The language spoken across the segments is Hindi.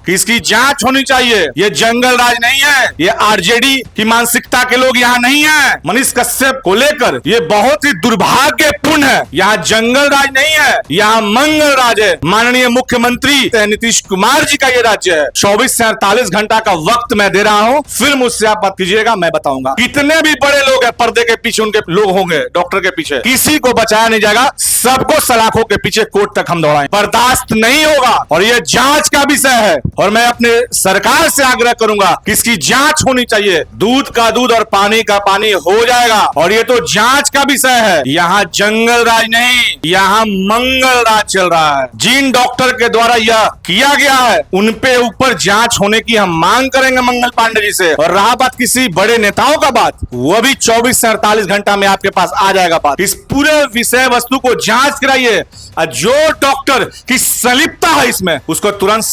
कि इसकी जांच होनी चाहिए। ये जंगल राज नहीं है, ये आरजेडी की मानसिकता के लोग यहाँ नहीं है। मनीष कश्यप को लेकर ये बहुत ही दुर्भाग्यपूर्ण है। यहाँ जंगल राज नहीं है, यहाँ मंगल राज है। माननीय मुख्यमंत्री नीतीश कुमार जी का ये राज्य है। 24 से 48 घंटा का वक्त मैं दे रहा हूँ, फिर मुझसे आप बात कीजिएगा, मैं बताऊंगा। कितने भी बड़े लोग हैं पर्दे के पीछे, उनके लोग होंगे डॉक्टर के पीछे, किसी को बचाया नहीं जाएगा। सबको सलाखों के पीछे कोर्ट तक हम दौड़ाएं, बर्दाश्त नहीं होगा। और ये जांच का विषय है और मैं अपने सरकार से आग्रह करूंगा कि इसकी जांच होनी चाहिए। दूध का दूध और पानी का पानी हो जाएगा। और ये तो जांच का विषय है, यहाँ जंगल राज नहीं, यहाँ मंगल राज चल रहा है। जिन डॉक्टर के द्वारा यह किया गया है उन पे ऊपर जांच होने की हम मांग करेंगे मंगल पांडे जी से। और रहा बात किसी बड़े नेताओं का बात, वो भी 24 से 48 घंटा में आपके पास आ जाएगा बात। इस पूरे विषय वस्तु को जांच कराइए। जो डॉक्टर की संलिप्तता है इसमें, उसको तुरंत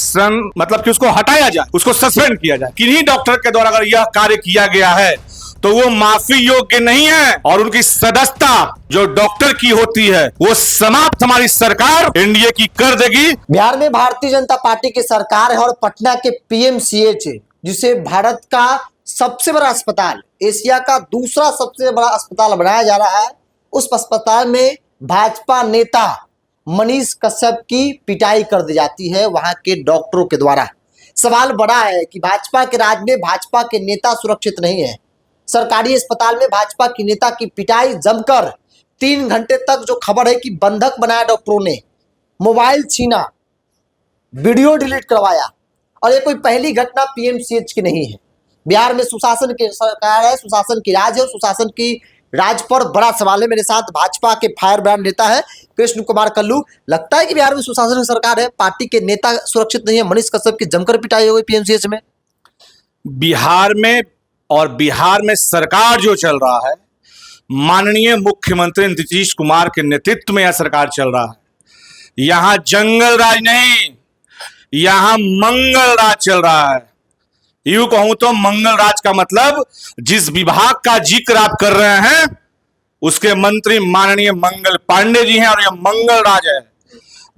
मतलब कि उसको हटाया जाए, उसको सस्पेंड किया जाए। किन्हीं डॉक्टर के द्वारा अगर यह कार्य किया गया है तो वो माफी योग्य नहीं है और उनकी सदस्यता जो डॉक्टर की होती है वो समाप्त हमारी सरकार एनडीए की कर देगी। बिहार में भारतीय जनता पार्टी की सरकार है और पटना के पीएमसीएच जिसे भारत का सबसे बड़ा अस्पताल, एशिया का दूसरा सबसे बड़ा अस्पताल बनाया जा रहा है, उस अस्पताल में भाजपा नेता मनीष कश्यप की पिटाई कर दी जाती है वहां के डॉक्टरों के द्वारा। सवाल बड़ा है कि भाजपा के राज में भाजपा के नेता सुरक्षित नहीं है। सरकारी अस्पताल में भाजपा की नेता की पिटाई जमकर 3 घंटे तक, जो खबर है कि बंधक बनाया डॉक्टरों ने, मोबाइल छीना, वीडियो डिलीट करवाया। और ये कोई पहली घटना पीएमसीएच की नहीं है। बिहार में सुशासन की सरकार है, सुशासन की राज है और सुशासन की राज पर बड़ा सवाल है। मेरे साथ भाजपा के फायर ब्रांड नेता है कृष्ण कुमार कल्लू। लगता है कि बिहार में सुशासन की सरकार है, पार्टी के नेता सुरक्षित नहीं है, मनीष कश्यप की जमकर पिटाई हो गई पीएमसीएच में। बिहार में सरकार जो चल रहा है, माननीय मुख्यमंत्री नीतीश कुमार के नेतृत्व में यह सरकार चल रहा है। यहां जंगल राज नहीं, यहां मंगल राज चल रहा है। यूं कहूं तो मंगल राज का मतलब जिस विभाग का जिक्र आप कर रहे हैं उसके मंत्री माननीय मंगल पांडे जी हैं और यह मंगल राज है।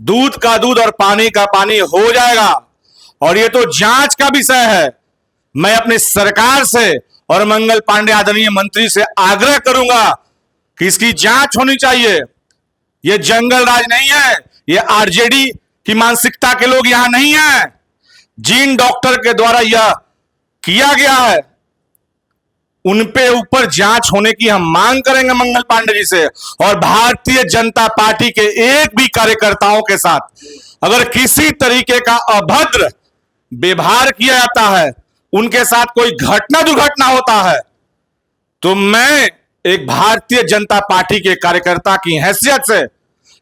दूध का दूध और पानी का पानी हो जाएगा। और यह तो जांच का विषय है। मैं अपनी सरकार से और मंगल पांडे आदरणीय मंत्री से आग्रह करूंगा कि इसकी जांच होनी चाहिए। यह जंगल राज नहीं है, यह आरजेडी की मानसिकता के लोग यहां नहीं है। जिन डॉक्टर के द्वारा यह किया गया है उन पे ऊपर जांच होने की हम मांग करेंगे मंगल पांडे जी से। और भारतीय जनता पार्टी के एक भी कार्यकर्ताओं के साथ अगर किसी तरीके का अभद्र व्यवहार किया जाता है, उनके साथ कोई घटना दुर्घटना होता है, तो मैं एक भारतीय जनता पार्टी के कार्यकर्ता की हैसियत से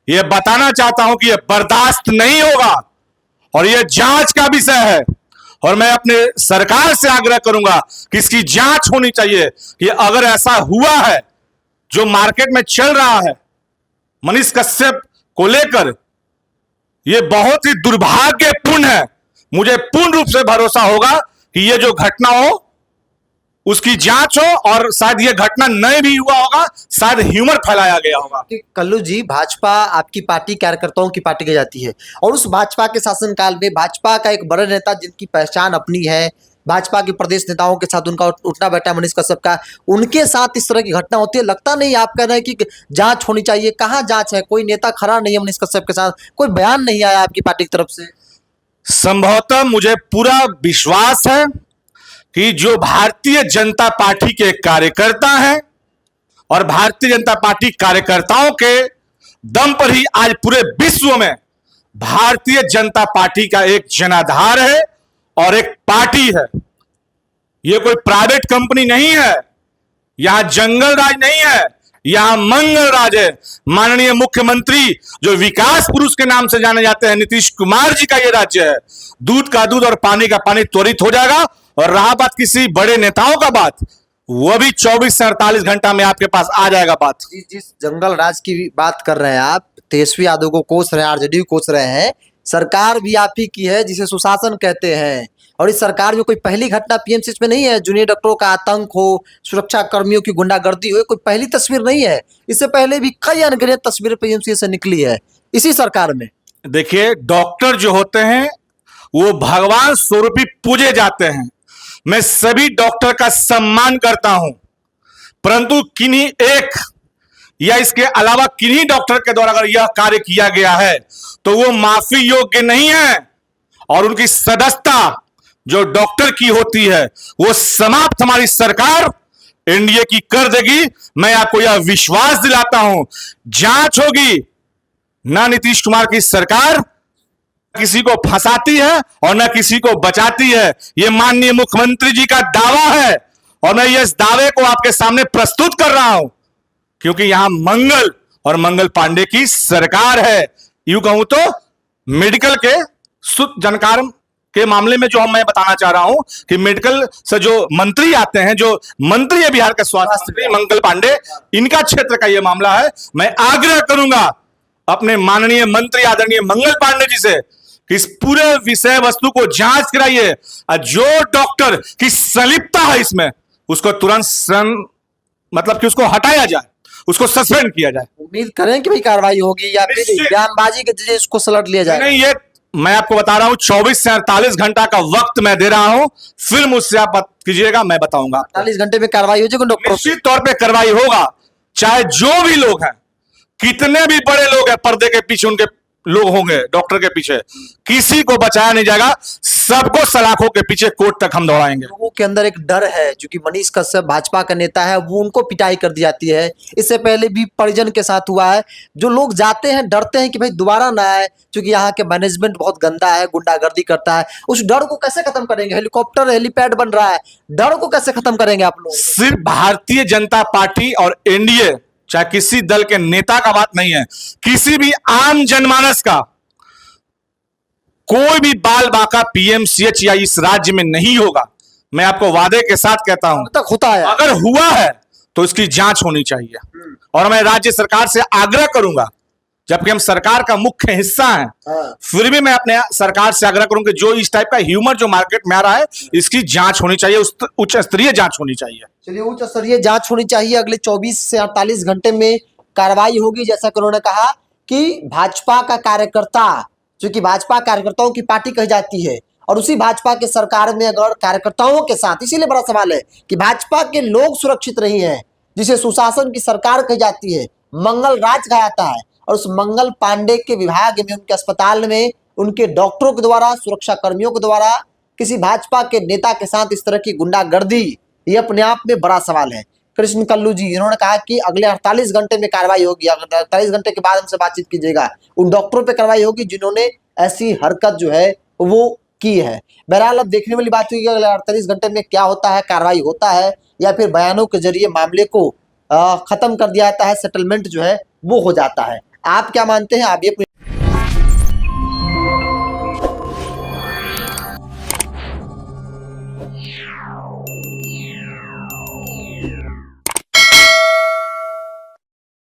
यह बताना चाहता हूं कि यह बर्दाश्त नहीं होगा और यह जांच का विषय है। और मैं अपने सरकार से आग्रह करूंगा कि इसकी जांच होनी चाहिए कि अगर ऐसा हुआ है जो मार्केट में चल रहा है मनीष कश्यप को लेकर, यह बहुत ही दुर्भाग्यपूर्ण है। मुझे पूर्ण रूप से भरोसा होगा कि यह जो घटना हो उसकी जांच हो और शायद यह घटना नहीं भी हुआ होगा, शायद ह्यूमर फैलाया गया होगा। कल्लू जी, भाजपा आपकी पार्टी कार्यकर्ताओं की पार्टी कही जाती है और उस भाजपा के शासनकाल में भाजपा का एक बड़ा नेता जिनकी पहचान अपनी है, भाजपा के प्रदेश नेताओं के साथ उनका उठना बैठा मनीष कश्यप का, उनके साथ इस तरह की घटना होती है। लगता नहीं, आप कह रहे हैं कि जांच होनी चाहिए। कहाँ जांच है? कोई नेता खड़ा नहीं है मनीष कश्यप के साथ, कोई बयान नहीं आया आपकी पार्टी की तरफ से। संभवतः मुझे पूरा विश्वास है कि जो भारतीय जनता पार्टी के कार्यकर्ता हैं और भारतीय जनता पार्टी कार्यकर्ताओं के दम पर ही आज पूरे विश्व में भारतीय जनता पार्टी का एक जनाधार है और एक पार्टी है। यह कोई प्राइवेट कंपनी नहीं है, यहां जंगल राज नहीं है, यहां मंगल राज है। माननीय मुख्यमंत्री जो विकास पुरुष के नाम से जाने जाते हैं नीतीश कुमार जी का यह राज्य है। दूध का दूध और पानी का पानी त्वरित हो जाएगा। और रहा बात किसी बड़े नेताओं का बात, वो भी 24 से 48 घंटा में आपके पास आ जाएगा बात। जिस जंगल राज की बात कर रहे हैं आप, तेजस्वी यादव को कोस रहे हैं, आरजेडी को कोस रहे हैं, सरकार भी आप ही की है जिसे सुशासन कहते हैं। और इस सरकार में कोई पहली घटना पीएमसीएच में नहीं है। जूनियर डॉक्टरों का आतंक हो, सुरक्षा कर्मियों की गुंडागर्दी हो, कोई पहली तस्वीर नहीं है। इससे पहले भी कई अनगिनत तस्वीरें पीएमसीएच से निकली है इसी सरकार में। देखिए, डॉक्टर जो होते हैं वो भगवान स्वरूप ही पूजे जाते हैं। मैं सभी डॉक्टर का सम्मान करता हूं, परंतु किन्हीं एक या इसके अलावा किन्हीं डॉक्टर के द्वारा अगर यह कार्य किया गया है तो वो माफी योग्य नहीं है और उनकी सदस्यता जो डॉक्टर की होती है वो समाप्त हमारी सरकार एनडीए की कर देगी। मैं आपको यह विश्वास दिलाता हूं, जांच होगी। ना नीतीश कुमार की सरकार किसी को फंसाती है और न किसी को बचाती है। यह माननीय मुख्यमंत्री जी का दावा है और मैं इस दावे को आपके सामने प्रस्तुत कर रहा हूं क्योंकि यहां मंगल और मंगल पांडे की सरकार है। यूं कहूं तो मेडिकल के शुद्ध जानकार के मामले में जो मैं बताना चाह रहा हूं कि मेडिकल से जो मंत्री आते हैं, जो मंत्री है बिहार के स्वास्थ्य मंत्री मंगल पांडे, इनका क्षेत्र का यह मामला है। मैं आग्रह करूंगा अपने माननीय मंत्री आदरणीय मंगल पांडे जी से कि इस पूरे विषय वस्तु को जांच कराइए और जो डॉक्टर की संलिप्तता है इसमें उसको तुरंत मतलब कि उसको हटाया जाए, उसको सस्पेंड किया जाए। उम्मीद करें कि भाई कार्रवाई होगी या फिर बयानबाजी के जरिए इसको सलट लिया जाए। नहीं, ये मैं आपको बता रहा हूं 24 से 48 घंटा का वक्त मैं दे रहा हूं, फिर मुझसे आप बात कीजिएगा, मैं बताऊंगा। 48 घंटे में कार्रवाई हो जाएगी डॉक्टर। निश्चित तौर पे कार्रवाई होगा, चाहे जो भी लोग हैं, कितने भी बड़े लोग हैं, पर्दे के पीछे उनके लोग होंगे, डॉक्टर के पीछे किसी को बचाया नहीं जाएगा। सबको सलाखों के पीछे कोर्ट तक हम दौड़ाएंगे। लोगों के अंदर एक डर है, जो कि मनीष कश्यप भाजपा का नेता है, वो उनको पिटाई कर दी जाती है। इससे पहले भी परिजन के साथ हुआ है। जो लोग जाते हैं डरते हैं कि भाई दोबारा ना आए, क्योंकि यहाँ के मैनेजमेंट बहुत गंदा है, गुंडागर्दी करता है। उस डर को कैसे खत्म करेंगे? हेलीकॉप्टर हेलीपैड बन रहा है, डर को कैसे खत्म करेंगे आप लोग? सिर्फ भारतीय जनता पार्टी और एनडीए, चाहे किसी दल के नेता का बात नहीं है, किसी भी आम जनमानस का कोई भी बाल बांका पीएमसीएच या इस राज्य में नहीं होगा। मैं आपको वादे के साथ कहता हूं, तक होता है, अगर हुआ है तो इसकी जांच होनी चाहिए और मैं राज्य सरकार से आग्रह करूंगा, जबकि हम सरकार का मुख्य हिस्सा हैं, फिर भी मैं अपने सरकार से आग्रह करूंगा कि जो इस टाइप का ह्यूमर जो मार्केट में आ रहा है इसकी जांच होनी चाहिए, उच्च स्तरीय जांच होनी चाहिए। चलिए, उच्च स्तरीय जांच होनी चाहिए। अगले 24 से 48 घंटे में कार्रवाई होगी। जैसा कि उन्होंने कहा कि भाजपा का कार्यकर्ता, क्योंकि भाजपा कार्यकर्ताओं की पार्टी कही जाती है और उसी भाजपा के सरकार में अगर कार्यकर्ताओं के साथ, इसीलिए बड़ा सवाल है कि भाजपा के लोग सुरक्षित नहीं है, जिसे सुशासन की सरकार कही जाती है, मंगल राज कहा जाता है, और उस मंगल पांडे के विभाग में, उनके अस्पताल में, उनके डॉक्टरों के द्वारा, सुरक्षा कर्मियों के द्वारा किसी भाजपा के नेता के साथ इस तरह की गुंडागर्दी, ये अपने आप में बड़ा सवाल है। कृष्ण कल्लू जी इन्होंने कहा कि अगले 48 घंटे में कार्रवाई होगी। 48 घंटे के बाद हमसे बातचीत कीजिएगा। उन डॉक्टरों पे कार्रवाई होगी जिन्होंने ऐसी हरकत जो है वो की है। बहरहाल अब देखने वाली बात हुई कि अगले 48 घंटे में क्या होता है, कार्रवाई होता है या फिर बयानों के जरिए मामले को खत्म कर दिया जाता है, सेटलमेंट जो है वो हो जाता है। आप क्या मानते हैं? आप ये